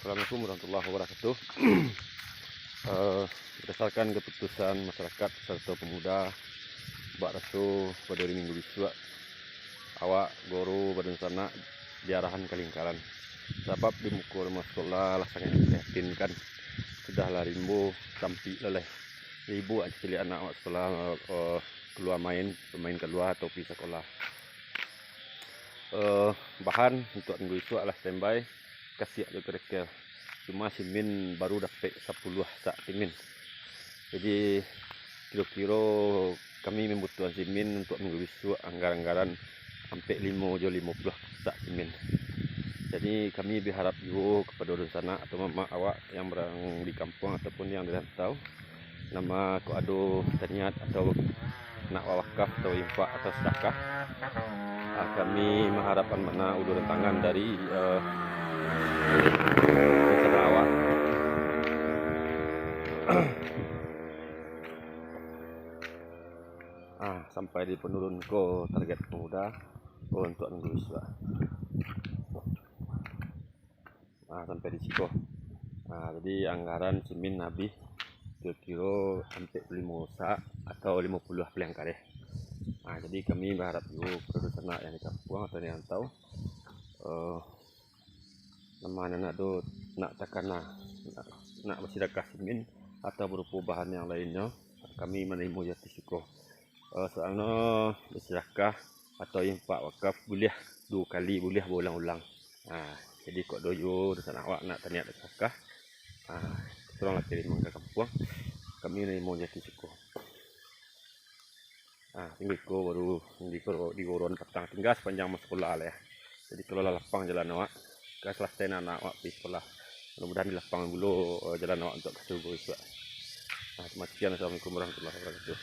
Assalamualaikum warahmatullahi wabarakatuh. Berdasarkan keputusan masyarakat serta pemuda Mbak Rasu pada hari Minggu besok, awak guru badan sana diarahan ke lingkaran. Sebab di muka rumah sekolah lah sangat memprihatinkan. Sudah lah rimbo sampai leleh. Ibu actually anak awak sekolah keluar pemain keluar atau pergi sekolah. Bahan untuk minggu besok adalah standby. Kasih ada kerikil. Cuma simin baru dapat 10 sak simin. Jadi kira-kira kami membutuhkan simin untuk minggu besok anggaran sampai 50 sak simin. Jadi kami berharap juga kepada orang sana atau mama awak yang berang di kampung ataupun yang di rantau, nama kau ada terniat atau nak wakaf atau infak atau sedekah, kami mengharapkan mana uluran tangan dari awak. Sampai di penurun ke target pemuda untuk minggu besok. Sampai di Ciko. Jadi anggaran simin habis kira-kira sampai 5 sak atau 50 peleng kareh. Jadi kami berharap juga produsen yang di kampung atau yang tahu nama anak tu nak takana nak bersedekah simin atau berupa bahan yang lainnya, kami menerima jati syukur. Soalnya bersedekah atau infak wakaf boleh 2 kali, boleh berulang-ulang. Jadi kok doyo dosan awak nak terniat bersedekah, tolonglah kirim ke kampung, kami menerima jati syukur. Tinggal ko baru di goron petang tinggal sepanjang masuk sekolah lah ya. Jadi kalau lapang jalan awak ke selesai anak awak pergi sekolah, mudah-mudahan di lapangan dulu jalan awak untuk ke subuh. Terima kasih. Assalamualaikum warahmatullahi wabarakatuh.